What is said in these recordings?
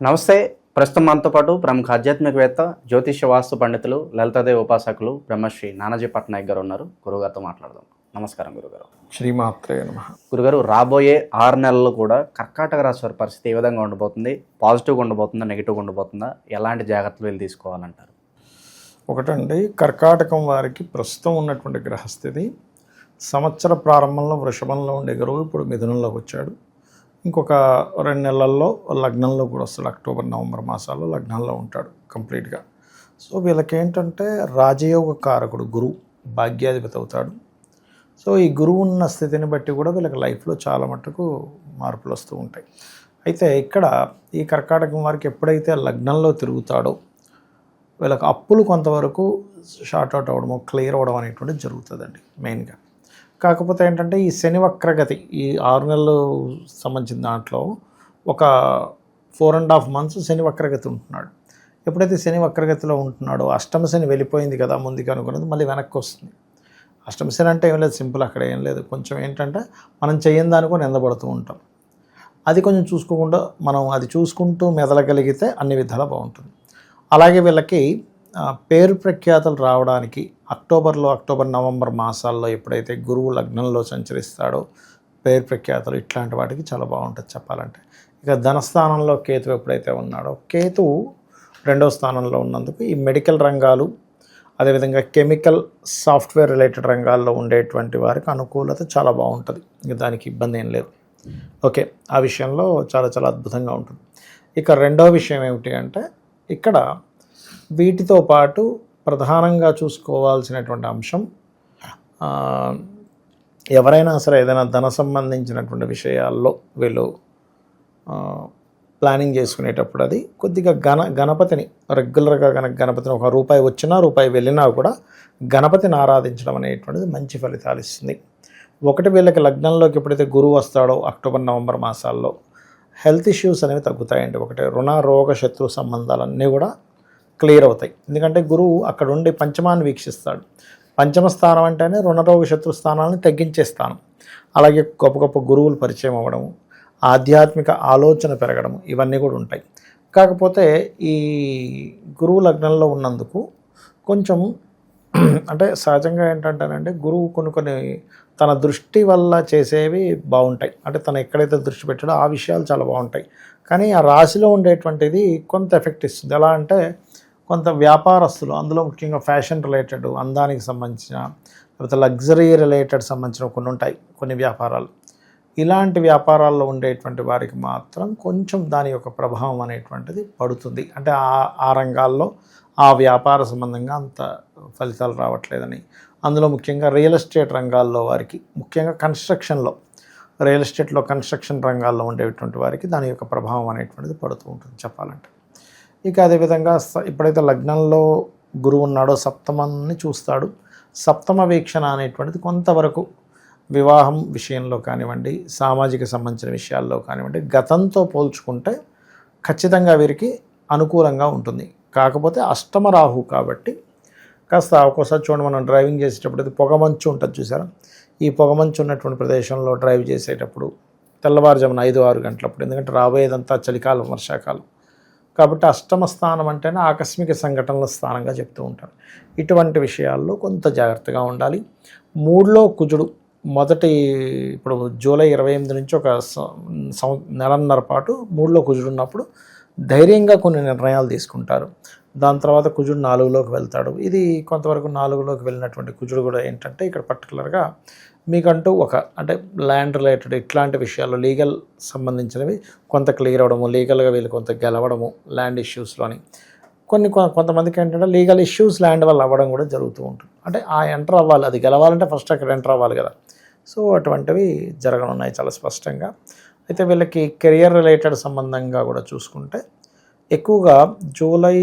నమస్తే. ప్రస్తుతం మనతో పాటు ప్రముఖ ఆధ్యాత్మికవేత్త, జ్యోతిష్య వాస్తు పండితులు, లలితాదేవి ఉపాసకులు బ్రహ్మశ్రీ నానాజీ పట్నాయక్ గారు ఉన్నారు. గురుగారితో మాట్లాడదాం. నమస్కారం గురుగారు. శ్రీమాత్రే నమః. గురుగారు, రాబోయే 6 నెలలు కూడా కర్కాటక రాశి వారి పరిస్థితి ఏ విధంగా ఉండబోతుంది? పాజిటివ్గా ఉండబోతుందా, నెగిటివ్గా ఉండబోతుందా? ఎలాంటి జాగ్రత్తలు వీళ్ళు తీసుకోవాలంటారు? ఒకటండి, కర్కాటకం వారికి ప్రస్తుతం ఉన్నటువంటి గ్రహస్థితి సంవత్సర ప్రారంభంలో వృషభంలో ఉండే గురువు ఇప్పుడు మిథునంలోకి వచ్చాడు. ఇంకొక 2 నెలల్లో లగ్నంలో కూడా వస్తాడు. అక్టోబర్ నవంబర్ మాసాల్లో లగ్నంలో ఉంటాడు కంప్లీట్గా. సో వీళ్ళకి ఏంటంటే రాజయోగ కారకుడు గురువు భాగ్యాధిపతి అవుతాడు. సో ఈ గురువు ఉన్న స్థితిని బట్టి కూడా వీళ్ళకి లైఫ్లో చాలా మట్టుకు మార్పులు వస్తూ ఉంటాయి. అయితే ఇక్కడ ఈ కర్కాటకం వారికి ఎప్పుడైతే లగ్నంలో తిరుగుతాడో వీళ్ళకి అప్పులు కొంతవరకు షార్ట్ అవుట్ అవ్వడము, క్లియర్ అవ్వడం అనేటువంటిది జరుగుతుందండి మెయిన్గా. కాకపోతే ఏంటంటే ఈ శని వక్రగతి ఈ 6 నెలలు సంబంధించిన దాంట్లో ఒక 4.5 months శని వక్రగతి ఉంటున్నాడు. ఎప్పుడైతే శని వక్రగతిలో ఉంటున్నాడో అష్టమ శని వెళ్ళిపోయింది కదా ముందుకు అనుకున్నది మళ్ళీ వెనక్కి వస్తుంది. అష్టమ శని అంటే ఏం లేదు, సింపుల్, అక్కడ ఏం లేదు. కొంచెం ఏంటంటే మనం చేయని దానికో నిందపడుతూ ఉంటాం. అది కొంచెం చూసుకోకుండా మనం అది చూసుకుంటూ మెదలగలిగితే అన్ని విధాలా బాగుంటుంది. అలాగే వీళ్ళకి పేరు ప్రఖ్యాతలు రావడానికి అక్టోబర్ నవంబర్ మాసాల్లో ఎప్పుడైతే గురువు లగ్నంలో సంచరిస్తాడో పేరు ప్రఖ్యాతలు ఇట్లాంటి వాటికి చాలా బాగుంటుంది చెప్పాలంటే. ఇక ధనస్థానంలో కేతు ఎప్పుడైతే ఉన్నాడో, కేతు 2వ స్థానంలో ఉన్నందుకు ఈ మెడికల్ రంగాలు, అదేవిధంగా కెమికల్ సాఫ్ట్వేర్ రిలేటెడ్ రంగాల్లో ఉండేటువంటి వారికి అనుకూలత చాలా బాగుంటుంది. ఇక దానికి ఇబ్బంది ఏం లేదు. ఓకే, ఆ విషయంలో చాలా చాలా అద్భుతంగా ఉంటుంది. ఇక 2వ విషయం ఏమిటి అంటే, ఇక్కడ వీటితో పాటు ప్రధానంగా చూసుకోవాల్సినటువంటి అంశం, ఎవరైనా సరే ఏదైనా ధన సంబంధించినటువంటి విషయాల్లో వీళ్ళు ప్లానింగ్ చేసుకునేటప్పుడు అది కొద్దిగా గణపతిని రెగ్యులర్గా గణపతిని ఒక రూపాయి వచ్చినా రూపాయి వెళ్ళినా కూడా గణపతిని ఆరాధించడం అనేటువంటిది మంచి ఫలితాలు ఇస్తుంది. ఒకటి, వీళ్ళకి లగ్నంలోకి ఎప్పుడైతే గురువు వస్తాడో అక్టోబర్ నవంబర్ మాసాల్లో హెల్త్ ఇష్యూస్ అనేవి తగ్గుతాయండి. ఒకటి, రుణ రోగ శత్రు సంబంధాలన్నీ కూడా క్లియర్ అవుతాయి. ఎందుకంటే గురువు అక్కడ ఉండి పంచమాన్ని వీక్షిస్తాడు. పంచమ స్థానం అంటేనే రుణరోగ శత్రు స్థానాలను తగ్గించే స్థానం. అలాగే గొప్ప గొప్ప గురువులు పరిచయం అవ్వడము, ఆధ్యాత్మిక ఆలోచన పెరగడము, ఇవన్నీ కూడా ఉంటాయి. కాకపోతే ఈ గురువు లగ్నంలో ఉన్నందుకు కొంచెం అంటే సహజంగా ఏంటంటేనంటే గురువు కొన్ని తన దృష్టి వల్ల చేసేవి బాగుంటాయి. అంటే తను ఎక్కడైతే దృష్టి పెట్టాడో ఆ విషయాలు చాలా బాగుంటాయి. కానీ ఆ రాశిలో ఉండేటువంటిది కొంత ఎఫెక్ట్ ఇస్తుంది. ఎలా అంటే కొంత వ్యాపారస్తులు, అందులో ముఖ్యంగా ఫ్యాషన్ రిలేటెడ్, అందానికి సంబంధించిన, లేకపోతే లగ్జరీ రిలేటెడ్ సంబంధించిన కొన్ని ఉంటాయి కొన్ని వ్యాపారాలు. ఇలాంటి వ్యాపారాల్లో ఉండేటువంటి వారికి మాత్రం కొంచెం దాని యొక్క ప్రభావం అనేటువంటిది పడుతుంది. అంటే ఆ రంగాల్లో ఆ వ్యాపార సంబంధంగా అంత ఫలితాలు రావట్లేదని. అందులో ముఖ్యంగా రియల్ ఎస్టేట్ రంగాల్లో వారికి, ముఖ్యంగా రియల్ ఎస్టేట్లో కన్స్ట్రక్షన్ రంగాల్లో ఉండేటువంటి వారికి దాని యొక్క ప్రభావం అనేటువంటిది పడుతూ ఉంటుంది చెప్పాలంటే. ఇక అదేవిధంగా ఎప్పుడైతే లగ్నంలో గురువు ఉన్నాడో సప్తమాన్ని చూస్తాడు. సప్తమ వీక్షణ అనేటువంటిది కొంతవరకు వివాహం విషయంలో కానివ్వండి, సామాజిక సంబంధించిన విషయాల్లో కానివ్వండి, గతంతో పోల్చుకుంటే ఖచ్చితంగా వీరికి అనుకూలంగా ఉంటుంది. కాకపోతే అష్టమ రాహు కాబట్టి కాస్త ఒక్కోసారి చూడండి, మనం డ్రైవింగ్ చేసేటప్పుడు అది పొగమంచు ఉంటుంది చూసారా, ఈ పొగమంచు ఉన్నటువంటి ప్రదేశంలో డ్రైవ్ చేసేటప్పుడు తెల్లవారుజామున 5-6 గంటలప్పుడు, ఎందుకంటే రాబోయేదంతా చలికాలం, వర్షాకాలం కాబట్టి అష్టమ స్థానం అంటేనే ఆకస్మిక సంఘటనల స్థానంగా చెప్తూ ఉంటారు. ఇటువంటి విషయాల్లో కొంత జాగ్రత్తగా ఉండాలి. 3లో కుజుడు ఇప్పుడు జూలై 28 నుంచి ఒక నెలన్నర పాటు 3లో కుజుడు ఉన్నప్పుడు ధైర్యంగా కొన్ని నిర్ణయాలు తీసుకుంటారు. దాని తర్వాత కుజుడు 4లోకి వెళ్తాడు. ఇది కొంతవరకు 4లోకి వెళ్ళినటువంటి కుజుడు కూడా ఏంటంటే ఇక్కడ పర్టికులర్గా మీకంటూ అంటే ల్యాండ్ రిలేటెడ్ ఇట్లాంటి విషయాల్లో లీగల్ సంబంధించినవి కొంత క్లియర్ అవ్వడము, లీగల్గా వీళ్ళు కొంత గెలవడము ల్యాండ్ ఇష్యూస్లోని. కొంతమందికి ఏంటంటే లీగల్ ఇష్యూస్ ల్యాండ్ వల్ల అవ్వడం కూడా జరుగుతూ ఉంటుంది. అంటే ఆ ఎంటర్ అవ్వాలి, అది గెలవాలంటే ఫస్ట్ అక్కడ ఎంటర్ అవ్వాలి కదా. సో అటువంటివి జరగనున్నాయి చాలా స్పష్టంగా. అయితే వీళ్ళకి కెరియర్ రిలేటెడ్ సంబంధంగా కూడా చూసుకుంటే ఎక్కువగా July,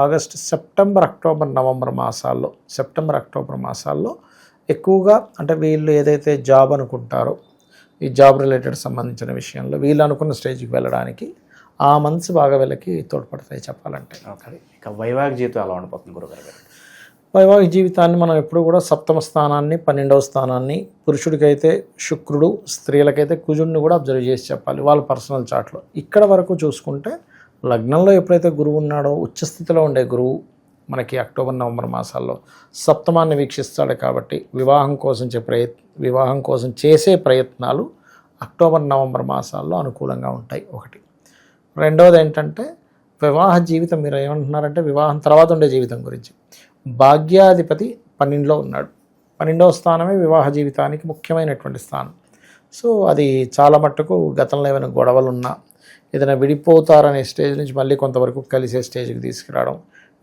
August, September, October, November మాసాల్లో ఎక్కువగా అంటే వీళ్ళు ఏదైతే జాబ్ అనుకుంటారో ఈ జాబ్ రిలేటెడ్ సంబంధించిన విషయంలో వీళ్ళు అనుకున్న స్టేజ్కి వెళ్ళడానికి ఆ మంత్స్ బాగా వీళ్ళకి తోడ్పడతాయి చెప్పాలంటే. ఓకే, ఇక వైవాహిక జీవితం ఎలా ఉండిపోతుంది గురుగారు గారు? వైవాహిక జీవితాన్ని మనం ఎప్పుడు కూడా సప్తమ స్థానాన్ని, 12వ స్థానాన్ని, పురుషుడికైతే శుక్రుడు, స్త్రీలకైతే కుజుడిని కూడా అబ్జర్వ్ చేసి చెప్పాలి వాళ్ళ పర్సనల్ చార్ట్లో. ఇక్కడ వరకు చూసుకుంటే లగ్నంలో ఎప్పుడైతే గురువు ఉన్నాడో ఉచ్చస్థితిలో ఉండే గురువు మనకి అక్టోబర్ నవంబర్ మాసాల్లో సప్తమాన్ని వీక్షిస్తాడు కాబట్టి వివాహం కోసం చేసే ప్రయత్నాలు అక్టోబర్ నవంబర్ మాసాల్లో అనుకూలంగా ఉంటాయి. ఒకటి. రెండవది ఏంటంటే వివాహ జీవితం, మీరు ఏమంటున్నారంటే వివాహం తర్వాత ఉండే జీవితం గురించి. భాగ్యాధిపతి 12లో ఉన్నాడు. 12వ స్థానమే వివాహ జీవితానికి ముఖ్యమైనటువంటి స్థానం. సో అది చాలా మట్టుకు గతంలో ఏమైనా గొడవలు ఉన్నా, ఏదైనా విడిపోతారనే స్టేజ్ నుంచి మళ్ళీ కొంతవరకు కలిసే స్టేజ్కి తీసుకురావడం,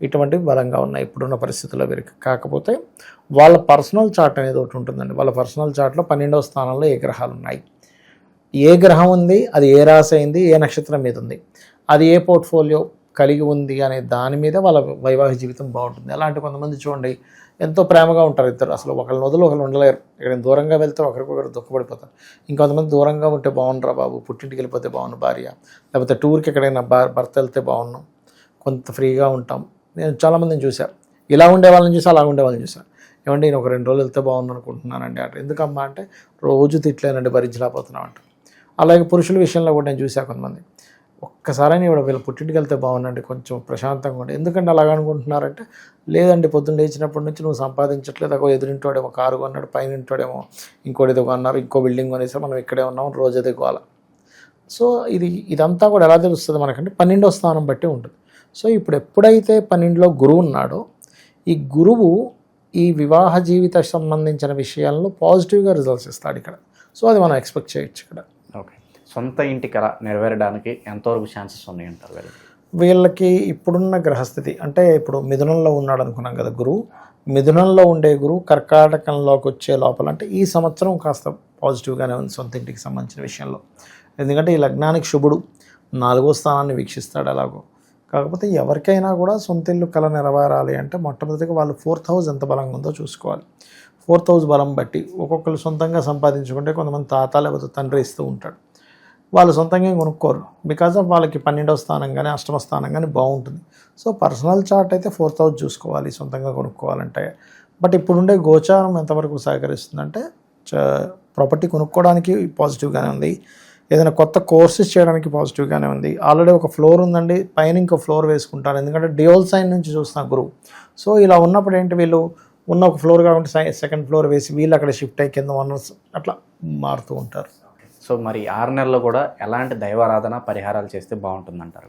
ఇటువంటివి బలంగా ఉన్నాయి ఇప్పుడున్న పరిస్థితుల్లో వీరికి. కాకపోతే వాళ్ళ పర్సనల్ చార్ట్ అనేది ఒకటి ఉంటుందండి. వాళ్ళ పర్సనల్ చార్ట్లో 12వ స్థానంలో ఏ గ్రహాలు ఉన్నాయి, ఏ గ్రహం ఉంది, అది ఏ రాశి అయింది, ఏ నక్షత్రం మీద ఉంది, అది ఏ పోర్ట్ఫోలియో కలిగి ఉంది అనే దాని మీద వాళ్ళ వైవాహిక జీవితం బాగుంటుంది. అలాంటి కొంతమంది చూడండి ఎంతో ప్రేమగా ఉంటారు ఇద్దరు, అసలు ఒకళ్ళని వదిలి ఒకళ్ళు ఉండలేరు. ఇక్కడ దూరంగా వెళ్తే ఒకరికొకరు దుఃఖపడిపోతారు. ఇంకొంతమంది దూరంగా ఉంటే బాగుండరా బాబు, పుట్టింటికి వెళ్ళిపోతే బాగుండు భార్య, లేకపోతే టూర్కి ఎక్కడైనా భర్త వెళ్తే బాగున్నాం, కొంత ఫ్రీగా ఉంటాం. నేను చాలామందిని చూశాను, ఇలా ఉండే వాళ్ళని చూసి అలా ఉండే వాళ్ళని చూశాను. ఏమంటే నేను ఒక 2 రోజులు వెళ్తే బాగుంది అనుకుంటున్నానండి అంటే, ఎందుకమ్మా అంటే రోజు తిట్లేనండి భరించలేకపోతున్నాం అంట. అలాగే పురుషుల విషయంలో కూడా నేను చూశాను కొంతమంది, ఒక్కసారైనా ఇప్పుడు వీళ్ళు పుట్టింటికి వెళ్తే బాగుందండి, కొంచెం ప్రశాంతంగా ఉండి. ఎందుకంటే అలాగ అనుకుంటున్నారంటే, లేదండి పొద్దున్న లేచినప్పటి నుంచి నువ్వు సంపాదించట్లేదు, ఒక ఎదురింటోడేమో కారు కొన్నాడు, పైన ఇంటోడేమో ఇంకోటి ఏదో కొన్నారు, ఇంకో బిల్డింగ్ కొనేసి మనం ఇక్కడే ఉన్నాం, రోజు ఎదుకోవాలి. సో ఇదంతా కూడా ఎలా తెలుస్తుంది మనకంటే 12వ స్థానం బట్టి ఉంటుంది. సో ఇప్పుడు ఎప్పుడైతే 12లో గురువు ఉన్నాడో, ఈ గురువు ఈ వివాహ జీవిత సంబంధించిన విషయాలను పాజిటివ్గా రిజల్ట్స్ ఇస్తాడు ఇక్కడ. సో అది మనం ఎక్స్పెక్ట్ చేయొచ్చు ఇక్కడ. ఓకే. సొంత ఇంటి కళ నెరవేరడానికి ఎంతవరకు ఛాన్సెస్ ఉన్నాయి అంటారు వీళ్ళకి ఇప్పుడున్న గ్రహస్థితి అంటే, ఇప్పుడు మిథునంలో ఉన్నాడు అనుకున్నాం కదా గురువు, మిథునంలో ఉండే గురువు కర్కాటకంలోకి వచ్చే లోపల అంటే ఈ సంవత్సరం కాస్త పాజిటివ్గానే ఉంది సొంత ఇంటికి సంబంధించిన విషయంలో. ఎందుకంటే ఈ లగ్నానికి శుభుడు 4వ స్థానాన్ని వీక్షిస్తాడు ఎలాగో. కాకపోతే ఎవరికైనా కూడా సొంత ఇల్లు కళ నెరవేరాలి అంటే మొట్టమొదటిగా వాళ్ళు 4th హౌస్ ఎంత బలంగా ఉందో చూసుకోవాలి. 4th హౌస్ బలం బట్టి ఒక్కొక్కరు సొంతంగా సంపాదించుకుంటే కొంతమంది తాత లేకపోతే తండ్రి ఇస్తూ ఉంటాడు, వాళ్ళు సొంతంగా కొనుక్కోరు. బికాజ్ ఆఫ్ వాళ్ళకి 12వ స్థానం కానీ 8వ స్థానం కానీ బాగుంటుంది. సో పర్సనల్ చార్ట్ అయితే 4th హౌస్ చూసుకోవాలి సొంతంగా కొనుక్కోవాలంటే. బట్ ఇప్పుడుండే గోచారం ఎంతవరకు సహకరిస్తుందంటే ప్రాపర్టీ కొనుక్కోవడానికి పాజిటివ్గానే ఉంది, ఏదైనా కొత్త కోర్సెస్ చేయడానికి పాజిటివ్గానే ఉంది. ఆల్రెడీ ఒక ఫ్లోర్ ఉందండి, పైన ఇంకో ఫ్లోర్ వేసుకుంటారు, ఎందుకంటే డ్యూయల్ సైన్ నుంచి చూస్తున్న గురువు. సో ఇలా ఉన్నప్పుడు ఏంటి, వీళ్ళు ఉన్న ఒక ఫ్లోర్ కాకుండా సెకండ్ ఫ్లోర్ వేసి వీళ్ళు అక్కడ షిఫ్ట్ అయ్యి కింద ఓనర్స్ అట్లా మారుతూ ఉంటారు. సో మరి 6 నెలల్లో కూడా ఎలాంటి దైవారాధన పరిహారాలు చేస్తే బాగుంటుందంటారు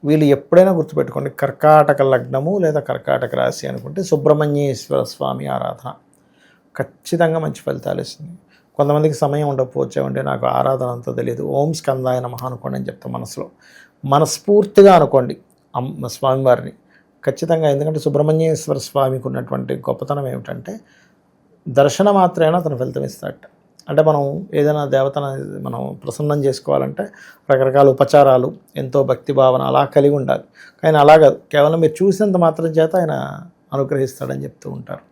వీళ్ళు ఎప్పుడైనా గుర్తుపెట్టుకోండి, కర్కాటక లగ్నము లేదా కర్కాటక రాశి అనుకుంటే సుబ్రహ్మణ్యేశ్వర స్వామి ఆరాధన ఖచ్చితంగా మంచి ఫలితాలు ఇస్తుంది. కొంతమందికి సమయం ఉండకపోవచ్చేమంటే నాకు ఆరాధన అంతా తెలియదు, ఓం స్కందాయ నమః అనుకోండి అని చెప్తాం. మనస్ఫూర్తిగా అనుకోండి స్వామివారిని ఖచ్చితంగా. ఎందుకంటే సుబ్రహ్మణ్యేశ్వర స్వామికి ఉన్నటువంటి గొప్పతనం ఏమిటంటే దర్శన మాత్రమే అతను ఫలితం ఇస్తాడట. అంటే మనం ఏదైనా దేవతను మనం ప్రసన్నం చేసుకోవాలంటే రకరకాల ఉపచారాలు, ఎంతో భక్తి భావన అలా కలిగి ఉండాలి. కానీ అలాగా కేవలం మీరు చూసినంత మాత్రం చేత ఆయన అనుగ్రహిస్తాడని చెప్తూ ఉంటారు.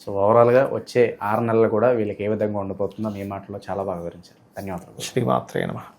సో ఓవరాల్గా వచ్చే 6 నెలలు కూడా వీళ్ళకి ఏ విధంగా ఉండిపోతుందో మీ మాటలో చాలా బాగా వివరించారు. ధన్యవాదాలు. శ్రీమాత్రే నమః.